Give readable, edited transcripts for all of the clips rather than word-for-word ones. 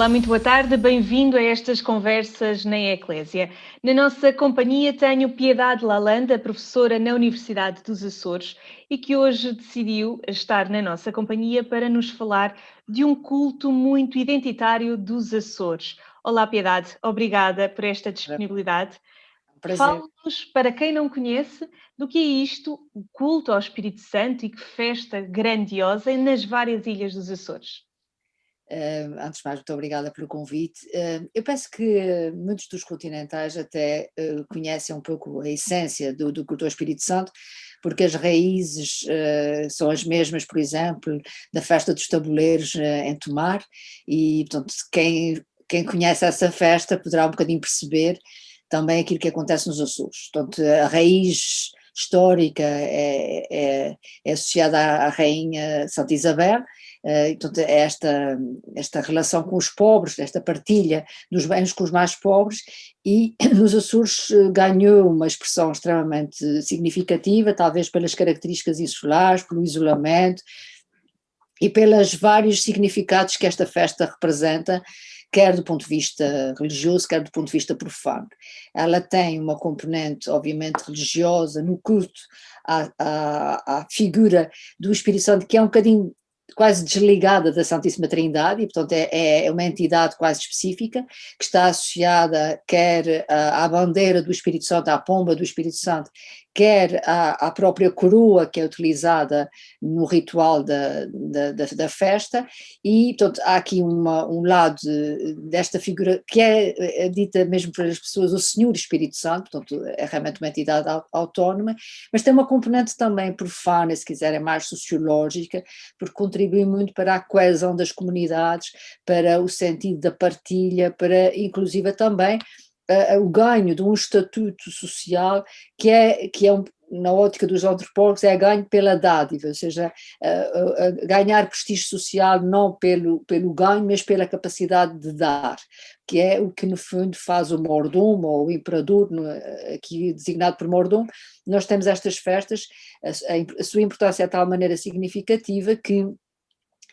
Olá, muito boa tarde, bem-vindo a estas conversas na Eclésia. Na nossa companhia tenho Piedade Lalanda, professora na Universidade dos Açores e que hoje decidiu estar na nossa companhia para nos falar de um culto muito identitário dos Açores. Olá, Piedade, obrigada por esta disponibilidade. Prazer. Fale-nos, para quem não conhece, do que é isto, o culto ao Espírito Santo e que festa grandiosa nas várias ilhas dos Açores. Antes de mais, muito obrigada pelo convite. Eu penso que muitos dos continentais até conhecem um pouco a essência do culto ao Espírito Santo, porque as raízes são as mesmas, por exemplo, da festa dos tabuleiros em Tomar, e portanto quem conhece essa festa poderá um bocadinho perceber também aquilo que acontece nos Açores. Portanto, a raiz histórica é associada à rainha Santa Isabel. Então, esta relação com os pobres, esta partilha dos bens com os mais pobres, e nos Açores ganhou uma expressão extremamente significativa, talvez pelas características insulares, pelo isolamento e pelos vários significados que esta festa representa, quer do ponto de vista religioso, quer do ponto de vista profano. Ela tem uma componente, obviamente, religiosa no culto à figura do Espírito Santo, que é um bocadinho quase desligada da Santíssima Trindade, e portanto é uma entidade quase específica, que está associada quer à bandeira do Espírito Santo, à pomba do Espírito Santo, quer à própria coroa que é utilizada no ritual da festa, e portanto há aqui um lado desta figura que é dita mesmo pelas pessoas o Senhor Espírito Santo, portanto é realmente uma entidade autónoma, mas tem uma componente também profana, se quiserem, mais sociológica, porque contribui muito para a coesão das comunidades, para o sentido da partilha, para inclusive também o ganho de um estatuto social que é na ótica dos antropólogos, é ganho pela dádiva, ou seja, ganhar prestígio social não pelo ganho, mas pela capacidade de dar, que é o que no fundo faz o mordomo, ou o imperador, aqui designado por mordomo. Nós temos estas festas, a sua importância é de tal maneira significativa que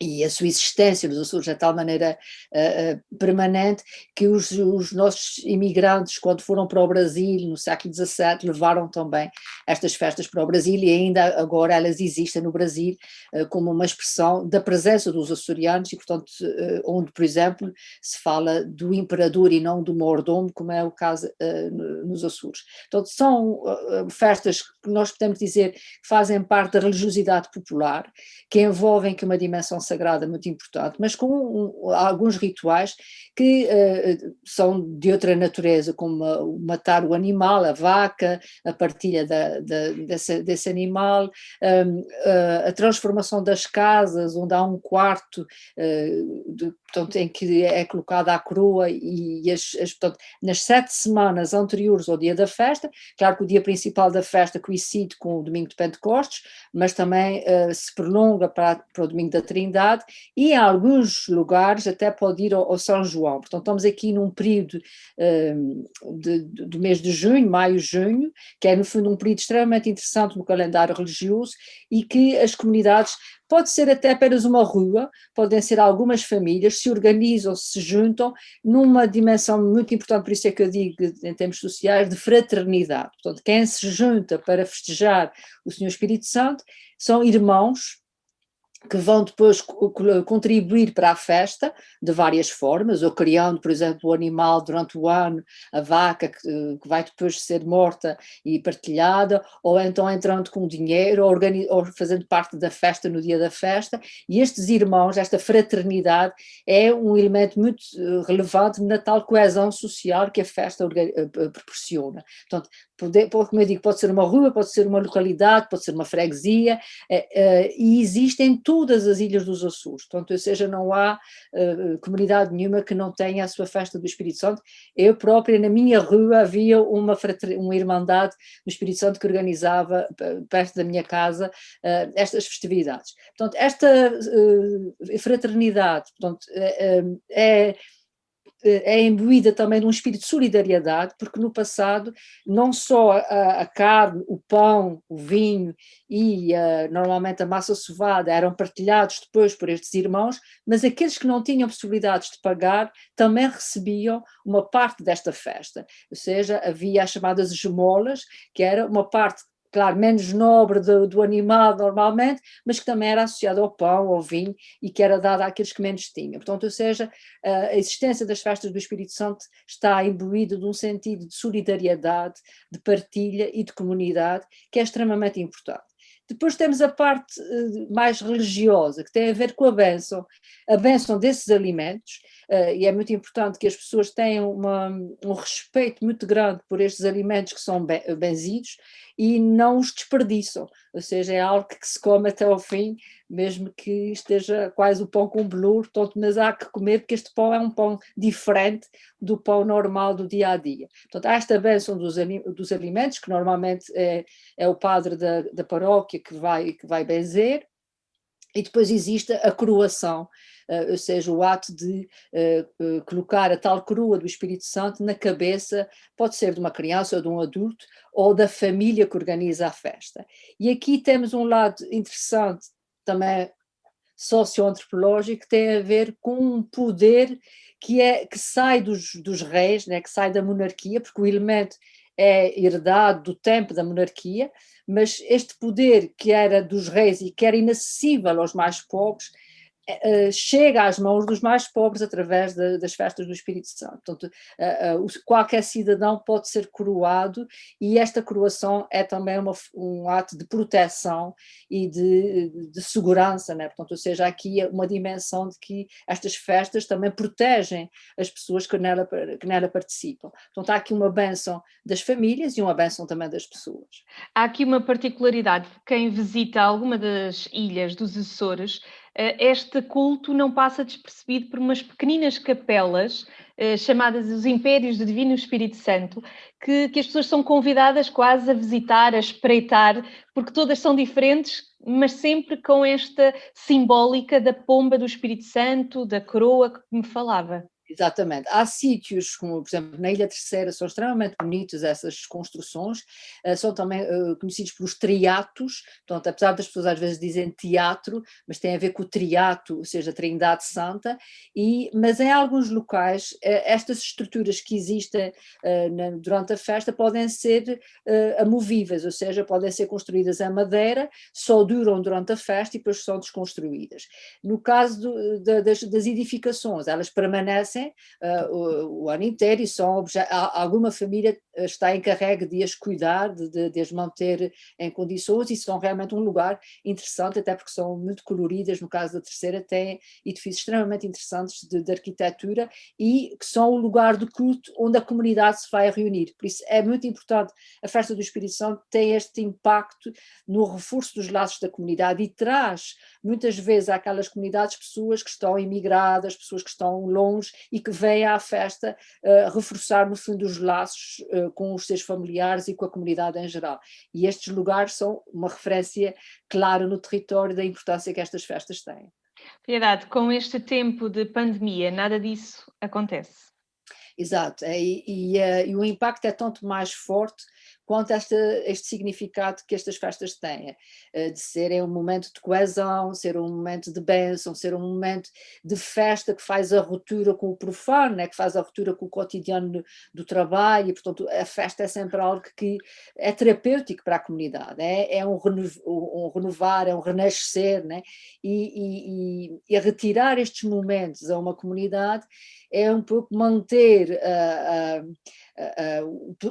e a sua existência nos Açores de tal maneira permanente, que os nossos imigrantes, quando foram para o Brasil no século XVII, levaram também estas festas para o Brasil, e ainda agora elas existem no Brasil como uma expressão da presença dos açorianos, e portanto onde, por exemplo, se fala do imperador e não do mordomo, como é o caso nos Açores. Portanto, são festas que nós podemos dizer que fazem parte da religiosidade popular, que envolvem que uma dimensão sagrada muito importante, mas com alguns rituais que são de outra natureza, como matar o animal, a vaca, a partilha desse animal, a transformação das casas, onde há um quarto portanto, em que é colocada a coroa, e portanto, nas 7 semanas anteriores ao dia da festa, claro que o dia principal da festa coincide com o domingo de Pentecostes, mas também se prolonga para o domingo da Trindade, e em alguns lugares até pode ir ao São João. Portanto, estamos aqui num período do mês de junho, maio-junho, que é no fundo um período extremamente interessante no calendário religioso, e que as comunidades, pode ser até apenas uma rua, podem ser algumas famílias, se organizam, se juntam numa dimensão muito importante, por isso é que eu digo, em termos sociais, de fraternidade. Portanto, quem se junta para festejar o Senhor Espírito Santo são irmãos que vão depois contribuir para a festa de várias formas, ou criando, por exemplo, o animal durante o ano, a vaca que vai depois ser morta e partilhada, ou então entrando com dinheiro, ou fazendo parte da festa no dia da festa. E estes irmãos, esta fraternidade, é um elemento muito relevante na tal coesão social que a festa proporciona. Portanto, como eu digo, pode ser uma rua, pode ser uma localidade, pode ser uma freguesia, e existem todas as ilhas dos Açores, portanto, ou seja, não há comunidade nenhuma que não tenha a sua festa do Espírito Santo. Eu própria, na minha rua, havia uma irmandade do Espírito Santo que organizava, perto da minha casa, estas festividades. Portanto, esta fraternidade, portanto, é é imbuída também de um espírito de solidariedade, porque no passado não só a carne, o pão, o vinho e normalmente a massa sovada eram partilhados depois por estes irmãos, mas aqueles que não tinham possibilidades de pagar também recebiam uma parte desta festa, ou seja, havia as chamadas esmolas, que era uma parte, claro, menos nobre do animal normalmente, mas que também era associado ao pão, ao vinho, e que era dada àqueles que menos tinham. Portanto, ou seja, a existência das festas do Espírito Santo está imbuída de um sentido de solidariedade, de partilha e de comunidade, que é extremamente importante. Depois temos a parte mais religiosa, que tem a ver com a bênção desses alimentos, e é muito importante que as pessoas tenham um respeito muito grande por estes alimentos que são benzidos e não os desperdiçam, ou seja, é algo que se come até ao fim, mesmo que esteja quase o pão com belur, mas há que comer porque este pão é um pão diferente do pão normal do dia a dia. Portanto, há esta bênção dos alimentos, que normalmente é o padre da paróquia que vai benzer, e depois existe a coroação, ou seja, o ato de colocar a tal coroa do Espírito Santo na cabeça, pode ser de uma criança ou de um adulto, ou da família que organiza a festa. E aqui temos um lado interessante, também socioantropológico, que tem a ver com um poder que sai dos reis, né, que sai da monarquia, porque o elemento é herdado do tempo da monarquia, mas este poder que era dos reis e que era inacessível aos mais pobres, chega às mãos dos mais pobres através das festas do Espírito Santo. Portanto, qualquer cidadão pode ser coroado, e esta coroação é também um ato de proteção e de segurança, né? Portanto, ou seja, aqui é uma dimensão de que estas festas também protegem as pessoas que nela participam. Portanto, há aqui uma bênção das famílias e uma bênção também das pessoas. Há aqui uma particularidade: quem visita alguma das ilhas dos Açores, este culto não passa despercebido por umas pequeninas capelas, chamadas os Impérios do Divino Espírito Santo, que as pessoas são convidadas quase a visitar, a espreitar, porque todas são diferentes, mas sempre com esta simbólica da pomba do Espírito Santo, da coroa que me falava. Exatamente. Há sítios, como por exemplo na Ilha Terceira, são extremamente bonitos essas construções, são também conhecidos pelos triatos, portanto, apesar das pessoas às vezes dizem teatro, mas tem a ver com o triato, ou seja, a Trindade Santa, mas em alguns locais estas estruturas que existem durante a festa podem ser amovíveis, ou seja, podem ser construídas em madeira, só duram durante a festa e depois são desconstruídas. No caso das edificações, elas permanecem o ano inteiro, e alguma família está encarregue de as cuidar, de as manter em condições, e são realmente um lugar interessante, até porque são muito coloridas. No caso da Terceira, tem edifícios extremamente interessantes de arquitetura, e que são o lugar de culto onde a comunidade se vai reunir. Por isso é muito importante. A festa do Espírito Santo tem este impacto no reforço dos laços da comunidade, e traz muitas vezes àquelas comunidades pessoas que estão imigradas, pessoas que estão longe e que vêm à festa reforçar, no fundo, os laços com os seus familiares e com a comunidade em geral. E estes lugares são uma referência clara no território da importância que estas festas têm. Piedade, com este tempo de pandemia, nada disso acontece. Exato, e o impacto é tanto mais forte quanto este significado que estas festas têm, de serem um momento de coesão, ser um momento de bênção, ser um momento de festa que faz a ruptura com o profano, né, que faz a ruptura com o cotidiano do trabalho, e portanto a festa é sempre algo que é terapêutico para a comunidade, é um renovar, é um renascer, né, e a retirar estes momentos a uma comunidade é um pouco manter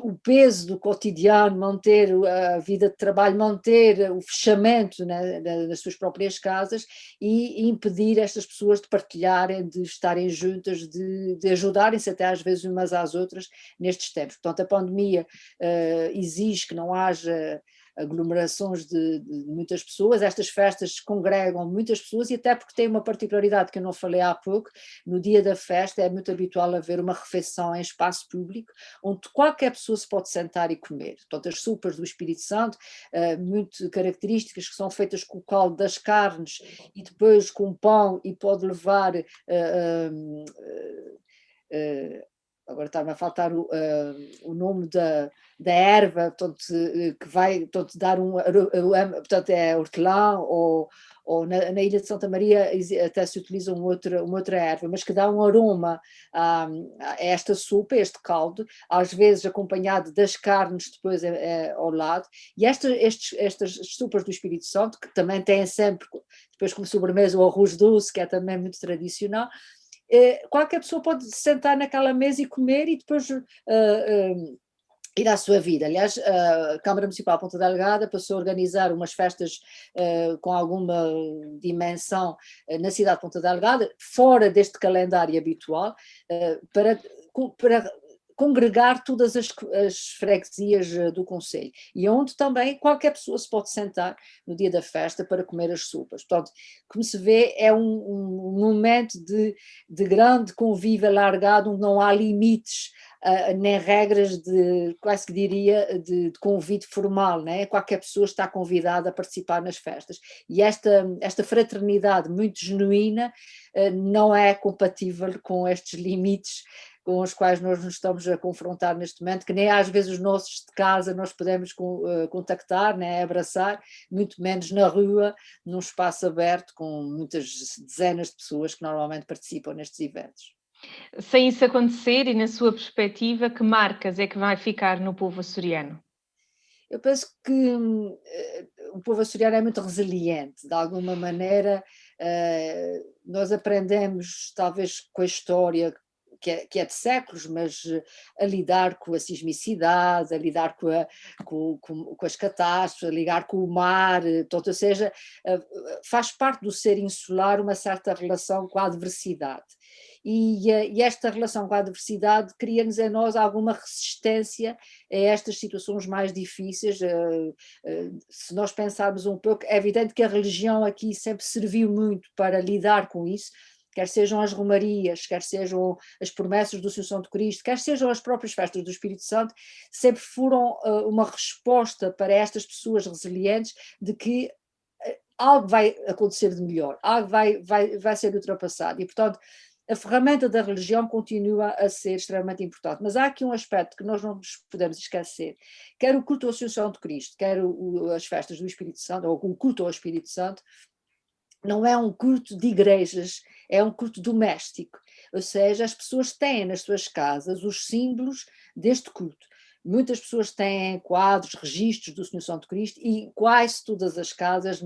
o peso do cotidiano, manter a vida de trabalho, manter o fechamento, né, das suas próprias casas, e impedir estas pessoas de partilharem, de estarem juntas, de ajudarem-se até às vezes umas às outras nestes tempos. Portanto, a pandemia exige que não haja aglomerações de muitas pessoas. Estas festas congregam muitas pessoas, e até porque tem uma particularidade que eu não falei há pouco: no dia da festa é muito habitual haver uma refeição em espaço público, onde qualquer pessoa se pode sentar e comer. Portanto, as sopas do Espírito Santo, muito características, que são feitas com o caldo das carnes e depois com pão, e pode levar agora está-me a faltar o nome da erva, portanto, que vai portanto, dar portanto, é hortelã, ou na Ilha de Santa Maria até se utiliza uma outra erva, mas que dá um aroma a esta sopa, a este caldo, às vezes acompanhado das carnes depois ao lado, e estas sopas do Espírito Santo, que também têm sempre, depois como sobremesa, o arroz doce, que é também muito tradicional. Qualquer pessoa pode sentar naquela mesa e comer e depois ir à sua vida. Aliás, a Câmara Municipal de Ponta Delgada passou a organizar umas festas com alguma dimensão na cidade de Ponta Delgada, fora deste calendário habitual, para congregar todas as freguesias do concelho, e onde também qualquer pessoa se pode sentar no dia da festa para comer as sopas. Portanto, como se vê, é um momento de grande convívio alargado, onde não há limites, nem regras quase que diria, de convite formal, né? Qualquer pessoa está convidada a participar nas festas. E esta fraternidade muito genuína não é compatível com estes limites com os quais nós nos estamos a confrontar neste momento, que nem às vezes os nossos de casa nós podemos contactar, né, abraçar, muito menos na rua, num espaço aberto com muitas dezenas de pessoas que normalmente participam nestes eventos. Sem isso acontecer, e na sua perspectiva, que marcas é que vai ficar no povo açoriano? Eu penso que o povo açoriano é muito resiliente, de alguma maneira nós aprendemos talvez com a história que é de séculos, mas a lidar com a sismicidade, a lidar com as catástrofes, a lidar com o mar, portanto, ou seja, faz parte do ser insular uma certa relação com a adversidade. E esta relação com a adversidade cria-nos em nós alguma resistência a estas situações mais difíceis. Se nós pensarmos um pouco, é evidente que a religião aqui sempre serviu muito para lidar com isso, quer sejam as romarias, quer sejam as promessas do Assunção de Cristo, quer sejam as próprias festas do Espírito Santo, sempre foram uma resposta para estas pessoas resilientes de que algo vai acontecer de melhor, algo vai ser ultrapassado, e portanto a ferramenta da religião continua a ser extremamente importante, mas há aqui um aspecto que nós não nos podemos esquecer, quer o culto à Assunção de Cristo, quer as festas do Espírito Santo, ou o culto ao Espírito Santo, não é um culto de igrejas, é um culto doméstico, ou seja, as pessoas têm nas suas casas os símbolos deste culto. Muitas pessoas têm quadros, registros do Senhor Santo Cristo, e quase todas as casas,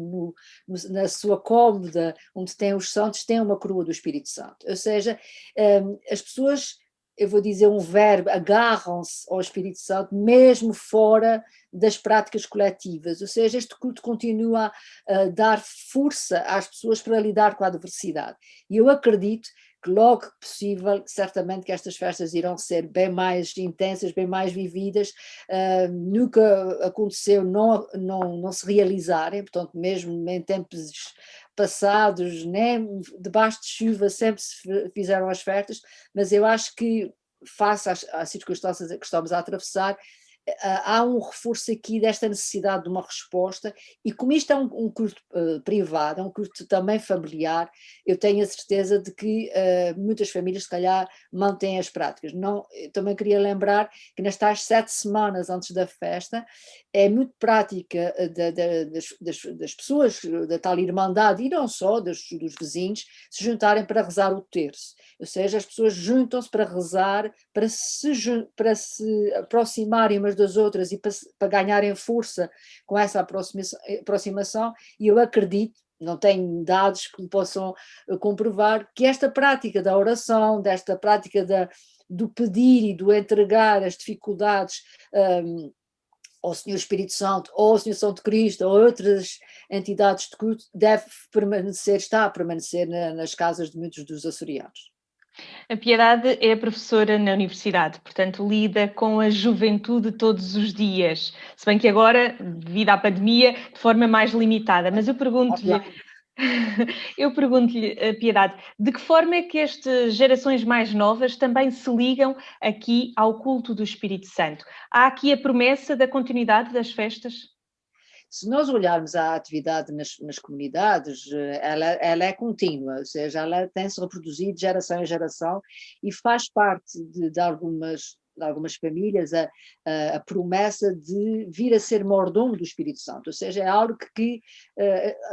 na sua cômoda, onde têm os santos, têm uma coroa do Espírito Santo. Ou seja, as pessoas, eu vou dizer um verbo, agarram-se ao Espírito Santo mesmo fora das práticas coletivas, ou seja, este culto continua a dar força às pessoas para lidar com a adversidade. E eu acredito que logo que possível, certamente que estas festas irão ser bem mais intensas, bem mais vividas, nunca aconteceu não se realizarem, portanto mesmo em tempos passados, nem debaixo de chuva sempre se fizeram as festas, mas eu acho que face às circunstâncias que estamos a atravessar, há um reforço aqui desta necessidade de uma resposta, e como isto é um culto privado, é um culto também familiar, eu tenho a certeza de que muitas famílias se calhar mantêm as práticas. Não, eu também queria lembrar que nas tais 7 semanas antes da festa é muito prática das pessoas da tal irmandade, e não só dos vizinhos, se juntarem para rezar o terço, ou seja, as pessoas juntam-se para rezar, para se aproximarem umas das outras e para ganharem força com essa aproximação, e eu acredito, não tenho dados que possam comprovar, que esta prática da oração, desta prática do pedir e do entregar as dificuldades ao Senhor Espírito Santo, ou ao Senhor Santo Cristo, ou outras entidades de culto, está a permanecer nas casas de muitos dos açorianos. A Piedade é professora na universidade, portanto lida com a juventude todos os dias, se bem que agora, devido à pandemia, de forma mais limitada. Mas eu pergunto-lhe, Piedade, de que forma é que estas gerações mais novas também se ligam aqui ao culto do Espírito Santo? Há aqui a promessa da continuidade das festas? Se nós olharmos a atividade nas comunidades, ela é contínua, ou seja, ela tem-se reproduzido de geração em geração e faz parte de algumas famílias a promessa de vir a ser mordomo do Espírito Santo, ou seja, é algo que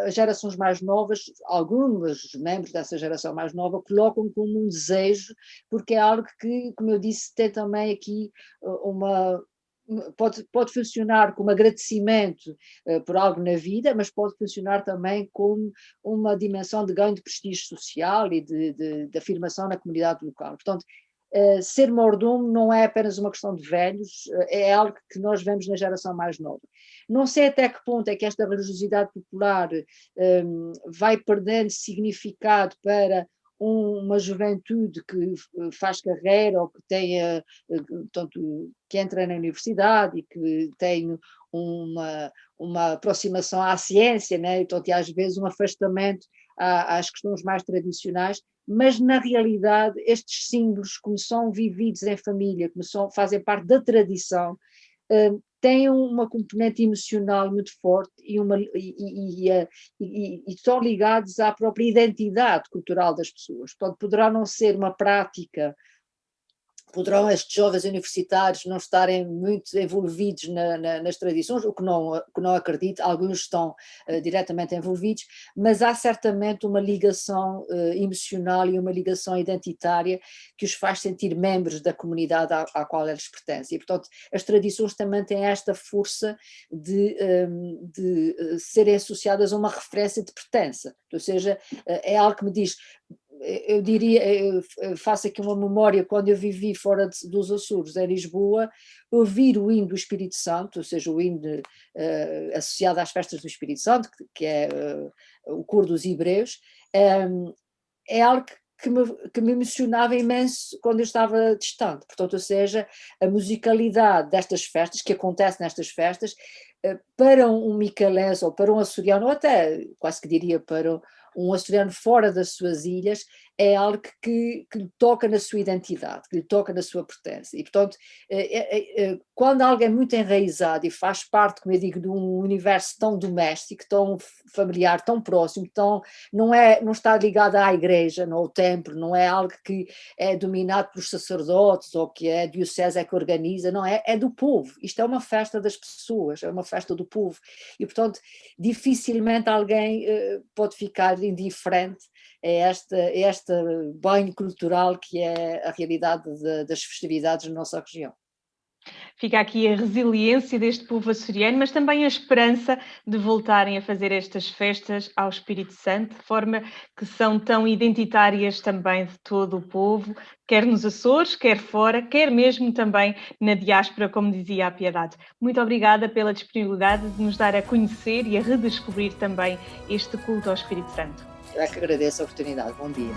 as gerações mais novas, alguns membros dessa geração mais nova, colocam como um desejo, porque é algo que, como eu disse, tem também aqui pode funcionar como agradecimento por algo na vida, mas pode funcionar também como uma dimensão de ganho de prestígio social e de afirmação na comunidade local. Portanto, ser mordomo não é apenas uma questão de velhos, é algo que nós vemos na geração mais nova. Não sei até que ponto é que esta religiosidade popular vai perdendo significado para uma juventude que faz carreira ou que tenha, portanto, que entra na universidade e que tem uma aproximação à ciência, né? Então, e às vezes um afastamento às questões mais tradicionais, mas na realidade estes símbolos, como são vividos em família, como fazem parte da tradição, têm uma componente emocional muito forte e estão ligados à própria identidade cultural das pessoas. Portanto, poderá não ser uma prática, poderão estes jovens universitários não estarem muito envolvidos nas tradições, o que não acredito, alguns estão diretamente envolvidos, mas há certamente uma ligação emocional e uma ligação identitária que os faz sentir membros da comunidade à qual eles pertencem. E, portanto, as tradições também têm esta força de serem associadas a uma referência de pertença, ou seja, é algo que me diz... Eu diria, eu faço aqui uma memória, quando eu vivi fora dos Açores, em Lisboa, ouvir o hino do Espírito Santo, ou seja, o hino associado às festas do Espírito Santo, que é o coro dos Hebreus, é algo que me emocionava imenso quando eu estava distante. Portanto, ou seja, a musicalidade destas festas, que acontece nestas festas, para um micalense ou para um açoriano, ou até quase que diria para um açoriano fora das suas ilhas, é algo que lhe toca na sua identidade, que lhe toca na sua pertença. E, portanto, quando alguém é muito enraizado e faz parte, como eu digo, de um universo tão doméstico, tão familiar, tão próximo, não está ligado à igreja, não ao templo, não é algo que é dominado pelos sacerdotes ou que é a diocese que organiza, não é do povo. Isto é uma festa das pessoas, é uma festa do povo. E, portanto, dificilmente alguém pode ficar indiferente a este banho cultural que é a realidade das festividades na nossa região. Fica aqui a resiliência deste povo açoriano, mas também a esperança de voltarem a fazer estas festas ao Espírito Santo, de forma que são tão identitárias também de todo o povo, quer nos Açores, quer fora, quer mesmo também na diáspora, como dizia a Piedade. Muito obrigada pela disponibilidade de nos dar a conhecer e a redescobrir também este culto ao Espírito Santo. Eu é que agradeço a oportunidade. Bom dia.